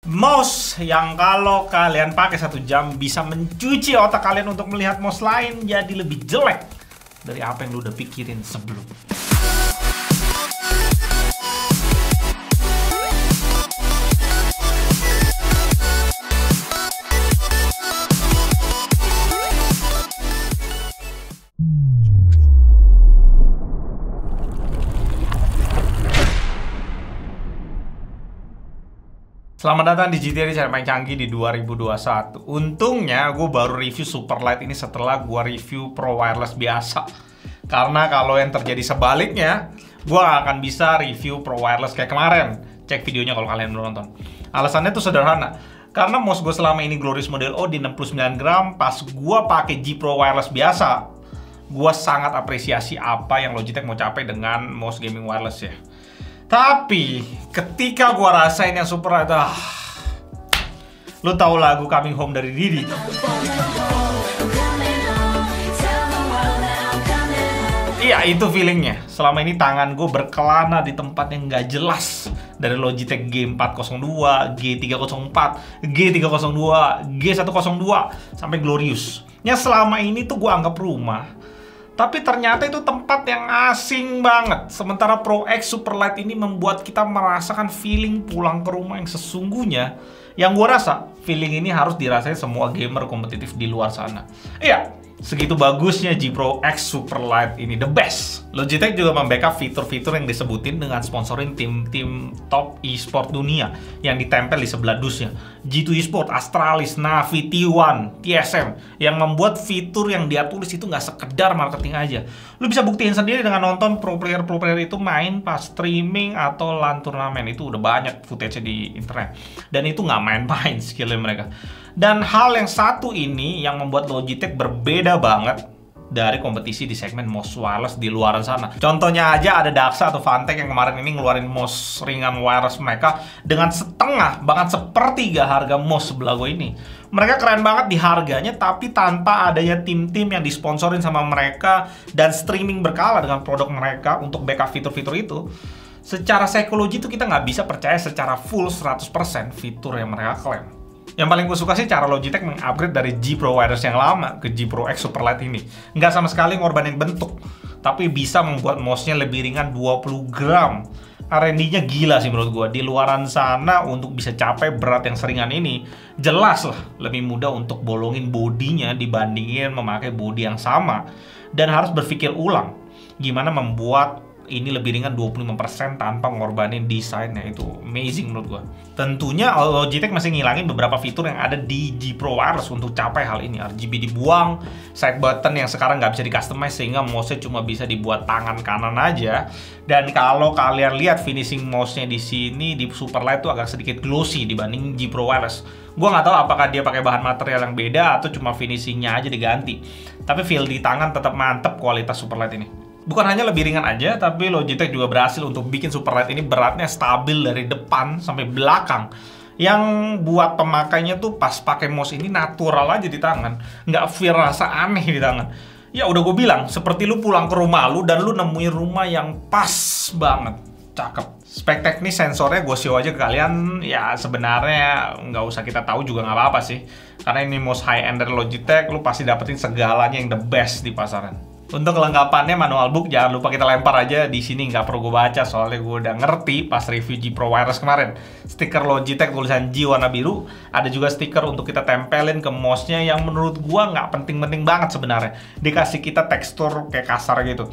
Mouse yang kalau kalian pakai 1 jam bisa mencuci otak kalian untuk melihat mouse lain jadi lebih jelek dari apa yang lu udah pikirin sebelum. Selamat datang di GTA cara main canggih di 2021. Untungnya gue baru review Superlight ini setelah gue review Pro Wireless biasa. Karena kalau yang terjadi sebaliknya, gue gak akan bisa review Pro Wireless kayak kemarin. Cek videonya kalau kalian belum nonton. Alasannya tuh sederhana. Karena mouse gue selama ini Glorious Model O di 69 gram, pas gue pakai G Pro Wireless biasa, gue sangat apresiasi apa yang Logitech mau capai dengan mouse gaming wireless ya. Tapi ketika gua rasain yang Superlight, lu tahu lagu Coming Home dari Didi? Iya, itu feelingnya. Selama ini tangan gue berkelana di tempat yang nggak jelas. Dari Logitech G402, G304, G302, G102, sampai Glorious. Yang selama ini tuh gue anggap rumah. Tapi ternyata itu tempat yang asing banget. Sementara Pro X Superlight ini membuat kita merasakan feeling pulang ke rumah yang sesungguhnya. Yang gue rasa, feeling ini harus dirasain semua gamer kompetitif di luar sana. Iya, segitu bagusnya G Pro X Superlight ini, the best. Logitech juga membackup fitur-fitur yang disebutin dengan sponsorin tim-tim top e-sport dunia yang ditempel di sebelah dusnya. G2 Esport, Astralis, Navi, T1, TSM, yang membuat fitur yang dia tulis itu nggak sekedar marketing aja. Lu bisa buktiin sendiri dengan nonton pro player itu main pas streaming atau LAN turnamen. Itu udah banyak footage di internet. Dan itu nggak main-main skillnya mereka. Dan hal yang satu ini yang membuat Logitech berbeda banget dari kompetisi di segmen mouse wireless di luar sana. Contohnya aja ada Daxa atau Fantech yang kemarin ini ngeluarin mouse ringan wireless mereka dengan setengah, bahkan sepertiga harga mouse sebelah gue ini. Mereka keren banget di harganya, tapi tanpa adanya tim-tim yang disponsorin sama mereka dan streaming berkala dengan produk mereka untuk backup fitur-fitur itu. Secara psikologi itu kita nggak bisa percaya secara full 100% fitur yang mereka klaim. Yang paling gue suka sih cara Logitech mengupgrade dari G Pro Wireless yang lama ke G Pro X Superlight ini. Nggak sama sekali ngorbanin bentuk, tapi bisa membuat mouse-nya lebih ringan 20 gram. R&D-nya gila sih menurut gue. Di luaran sana untuk bisa capai berat yang seringan ini, jelas lah lebih mudah untuk bolongin bodinya dibandingin memakai bodi yang sama. Dan harus berpikir ulang gimana membuat ini lebih ringan 25% tanpa ngorbanin desainnya. Itu amazing menurut gua. Tentunya Logitech masih ngilangin beberapa fitur yang ada di G Pro Wireless untuk capai hal ini. RGB dibuang, side button yang sekarang nggak bisa di customize sehingga mouse-nya cuma bisa dibuat tangan kanan aja. Dan kalau kalian lihat finishing mouse-nya di sini di Superlight tuh agak sedikit glossy dibanding G Pro Wireless. Gua nggak tahu apakah dia pakai bahan material yang beda atau cuma finishingnya aja diganti. Tapi feel di tangan tetap mantep kualitas Superlight ini. Bukan hanya lebih ringan aja, tapi Logitech juga berhasil untuk bikin Superlight ini beratnya stabil dari depan sampai belakang. Yang buat pemakainya tuh pas pakai mouse ini natural aja di tangan. Nggak feel rasa aneh di tangan. Ya udah gue bilang, seperti lu pulang ke rumah lu dan lu nemuin rumah yang pas banget. Cakep. Spek teknis sensornya gue show aja ke kalian. Ya sebenarnya nggak usah kita tahu juga nggak apa-apa sih. Karena ini mouse high-end dari Logitech, lu pasti dapetin segalanya yang the best di pasaran. Untuk kelengkapannya manual book jangan lupa kita lempar aja di sini, nggak perlu gue baca soalnya gue udah ngerti pas review G Pro Wireless kemarin. Stiker Logitech tulisan G warna biru, ada juga stiker untuk kita tempelin ke mouse-nya yang menurut gue nggak penting-penting banget sebenarnya. Dikasih kita tekstur kayak kasar gitu.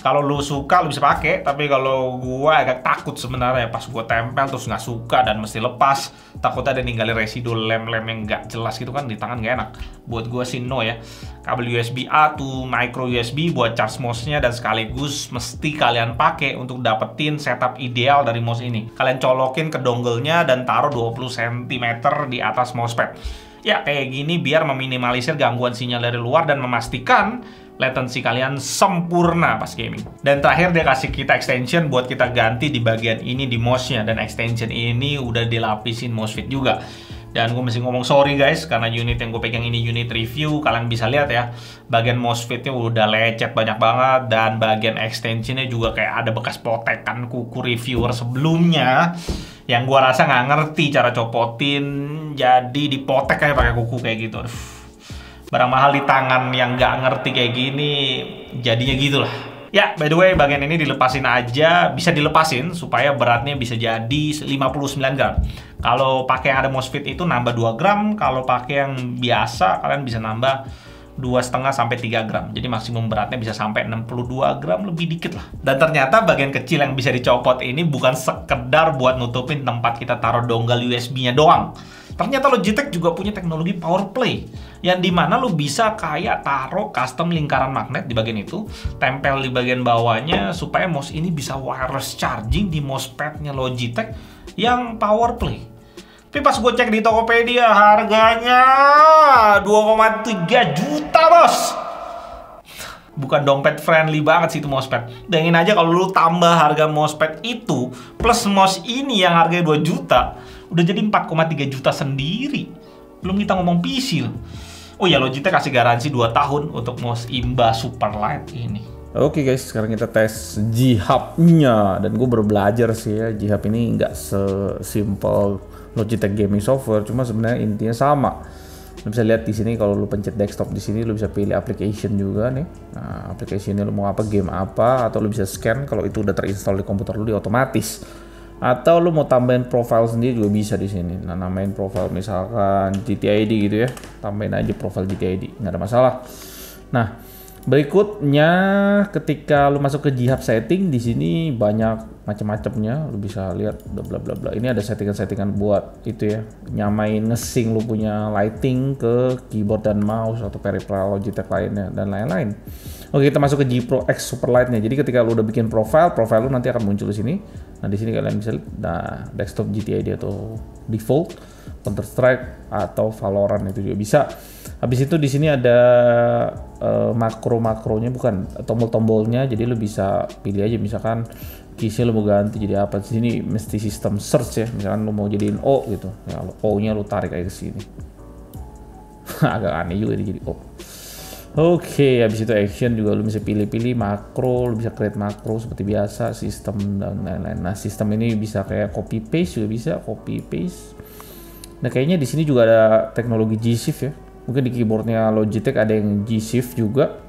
Kalau lu suka lu bisa pakai, tapi kalau gue agak takut sebenarnya pas gue tempel terus nggak suka dan mesti lepas, takutnya ada ninggalin residu lem-lem yang nggak jelas gitu kan di tangan, nggak enak. Buat gue sih no ya. Kabel USB A to micro USB buat charge mouse-nya dan sekaligus mesti kalian pakai untuk dapetin setup ideal dari mouse ini. Kalian colokin ke dongle-nya dan taruh 20 cm di atas mousepad. Ya kayak gini biar meminimalisir gangguan sinyal dari luar dan memastikan latency kalian sempurna pas gaming. Dan terakhir dia kasih kita extension buat kita ganti di bagian ini di mouse-nya. Dan extension ini udah dilapisin mousefit juga. Dan gue mesti ngomong sorry guys, karena unit yang gue pegang ini unit review. Kalian bisa lihat ya, bagian mousefitnya udah lecet banyak banget. Dan bagian extensionnya juga kayak ada bekas potekan kuku reviewer sebelumnya. Yang gua rasa nggak ngerti cara copotin, jadi dipotek kayak pakai kuku kayak gitu. Aduh, barang mahal di tangan yang nggak ngerti kayak gini, jadinya gitulah. Ya, by the way, bagian ini dilepasin aja, bisa dilepasin supaya beratnya bisa jadi 59 gram. Kalau pakai yang ada MOSFET itu nambah 2 gram, kalau pakai yang biasa kalian bisa nambah 2,5 sampai 3 gram. Jadi maksimum beratnya bisa sampai 62 gram, lebih dikit lah. Dan ternyata bagian kecil yang bisa dicopot ini bukan sekedar buat nutupin tempat kita taruh dongle USB-nya doang. Ternyata Logitech juga punya teknologi power play, yang dimana lo bisa kayak taruh custom lingkaran magnet di bagian itu, tempel di bagian bawahnya supaya mouse ini bisa wireless charging di mousepadnya Logitech yang power play. Tapi pas gue cek di Tokopedia harganya 2,3 juta bos. Bukan dompet friendly banget sih itu mousepad. Bayangin aja kalau lu tambah harga mousepad itu plus mouse ini yang harganya 2 juta, udah jadi 4,3 juta sendiri. Belum kita ngomong PC loh. Oh ya, Logitech kasih garansi 2 tahun untuk mouse Imba Superlight ini. Oke guys, sekarang kita tes G-Hub-nya. Dan gue baru belajar sih ya, G-Hub ini nggak sesimpel Logitech gaming software, cuma sebenarnya intinya sama. Lo bisa lihat di sini kalau lu pencet desktop di sini lu bisa pilih application juga nih. Nah, application-nya lu mau apa, game apa, atau lu bisa scan kalau itu udah terinstall di komputer lu di otomatis. Atau lu mau tambahin profile sendiri juga bisa di sini. Nah, namain profile misalkan GTID gitu ya. Tambahin aja profile GTID, nggak ada masalah. Nah, berikutnya ketika lu masuk ke G-Hub setting, di sini banyak macam-macamnya, lu bisa lihat bla bla bla. Ini ada settingan-settingan buat itu ya, nyamain ngesync lu punya lighting ke keyboard dan mouse atau peripheral Logitech lainnya dan lain-lain. Oke, kita masuk ke G Pro X Superlight-nya. Jadi ketika lu udah bikin profile lu nanti akan muncul di sini. Nah, di sini kalian bisa lihat, nah, desktop GTID atau default, Counter Strike atau Valorant itu juga bisa. Habis itu di sini ada makro-makronya, bukan tombol-tombolnya. Jadi lu bisa pilih aja misalkan keysnya lu mau ganti jadi apa. Di sini mesti sistem search ya. Misalkan lu mau jadiin O gitu. Ya, O-nya lu tarik aja ke sini. Agak aneh juga jadi O. Oke, habis itu action juga lu bisa pilih-pilih makro, lu bisa create makro seperti biasa, sistem dan lain-lain. Nah, sistem ini bisa kayak copy paste juga bisa, copy paste. Nah, kayaknya di sini juga ada teknologi G-Shift ya. Mungkin di keyboardnya Logitech ada yang G-Shift juga.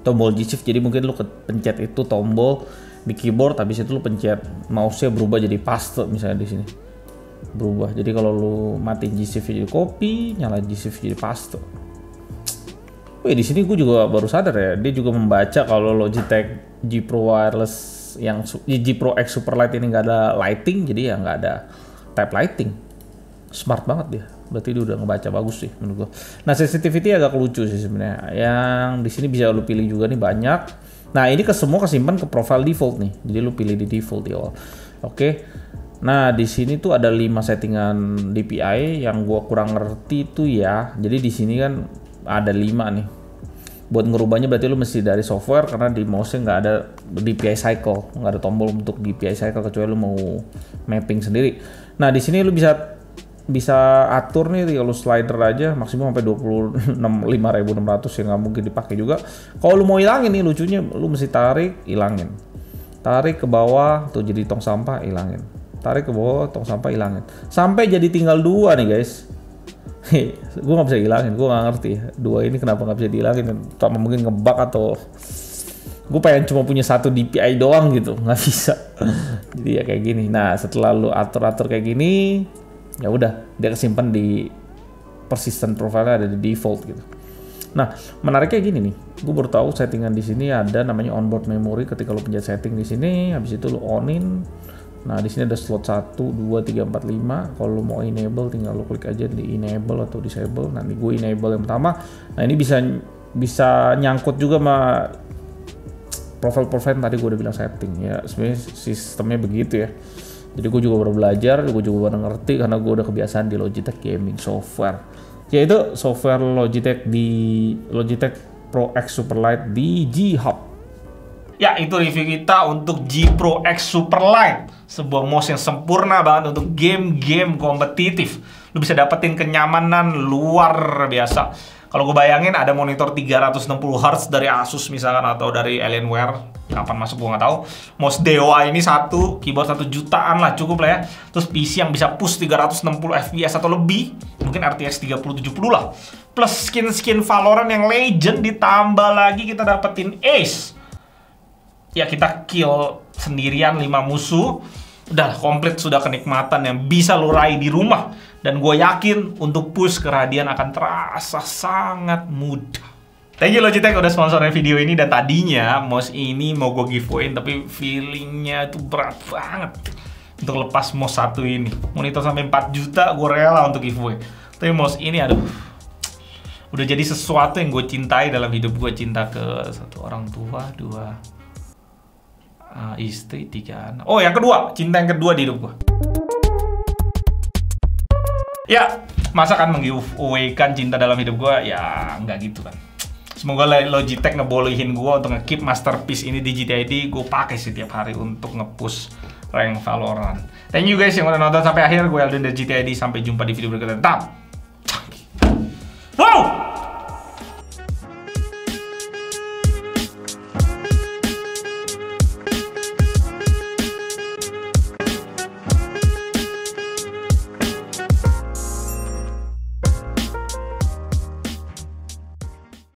Tombol G-Shift, jadi mungkin lu pencet itu tombol di keyboard, habis itu lu pencet mouse-nya berubah jadi paste misalnya di sini. Berubah. Jadi kalau lu mati G-Shift jadi copy, nyala G-Shift jadi paste. Wih, di sini gue juga baru sadar ya, dia juga membaca kalau Logitech G Pro Wireless yang G Pro X Superlight ini nggak ada lighting, jadi ya nggak ada type lighting. Smart banget dia, berarti dia udah ngebaca bagus sih menurut gue. Nah, sensitivity agak lucu sih sebenarnya. Yang di sini bisa lu pilih juga nih banyak. Nah, ini semua kesimpan ke profile default nih, jadi lu pilih di default di awal. Oke. Nah, di sini tuh ada 5 settingan DPI yang gua kurang ngerti tuh ya. Jadi di sini kan ada 5 nih. Buat ngerubahnya berarti lu mesti dari software, karena di mouse-nya nggak ada DPI cycle, nggak ada tombol untuk DPI cycle kecuali lu mau mapping sendiri. Nah, di sini lu bisa atur nih kalau slider aja maksimum sampai 25.600 yang nggak mungkin dipakai juga. Kalau lu mau hilangin nih, lucunya lu mesti tarik, hilangin. Tarik ke bawah tuh jadi tong sampah, hilangin. Tarik ke bawah tong sampah, hilangin. Sampai jadi tinggal 2 nih guys. Gue nggak bisa hilangin, gue nggak ngerti dua ini kenapa nggak bisa dihilangin. Entah mungkin ngebug atau gue pengen cuma punya 1 DPI doang gitu, nggak bisa. Jadi ya kayak gini. Nah, setelah lu atur-atur kayak gini, ya udah dia kesimpan di persistent profile, ada di default gitu. Nah, menariknya gini nih, gue baru tahu settingan di sini ada namanya onboard memory. Ketika lu pencet setting di sini, habis itu lu onin. Nah, di sini ada slot 1, 2, 3, 4, 5. Kalau lu mau enable, tinggal lu klik aja di enable atau disable. Nanti gue enable yang pertama. Nah, ini bisa nyangkut juga sama profile tadi gue udah bilang setting ya. Sebenarnya sistemnya begitu ya. Jadi gue juga baru belajar, gue juga baru ngerti karena gue udah kebiasaan di Logitech gaming software. Yaitu software Logitech di Logitech Pro X Superlight di G-Hub. Ya, itu review kita untuk G Pro X Superlight. Sebuah mouse yang sempurna banget untuk game-game kompetitif. Lu bisa dapetin kenyamanan luar biasa. Kalau gue bayangin ada monitor 360 Hz dari Asus misalkan atau dari Alienware, kapan masuk gue nggak tahu. Mouse DOA ini satu, keyboard 1 jutaan lah cukup lah ya. Terus PC yang bisa push 360 fps atau lebih, mungkin RTX 3070 lah. Plus skin Valorant yang legend, ditambah lagi kita dapetin Ace. Ya kita kill sendirian 5 musuh, udah komplit, sudah kenikmatan yang bisa lu raih di rumah. Dan gue yakin untuk push ke Radiant akan terasa sangat mudah. Thank you Logitech udah sponsorin video ini. Dan tadinya mouse ini mau gue giveaway, tapi feelingnya itu berat banget untuk lepas mouse satu ini. Monitor sampai 4 juta gue rela untuk giveaway. Tapi mouse ini aduh, udah jadi sesuatu yang gue cintai dalam hidup gue. Cinta ke satu orang tua, 2 istri, 3 anak. Oh yang kedua, cinta yang kedua di hidup gue. Ya, masa kan meng-giveaway-kan cinta dalam hidup gue? Ya, nggak gitu kan. Semoga Logitech ngebolehin gue untuk nge-keep masterpiece ini di GTID. Gue pakai setiap hari untuk nge-push rank Valorant. Thank you guys yang udah nonton sampai akhir. Gue Alden dari GTID. Sampai jumpa di video berikutnya. Tetap. Wow!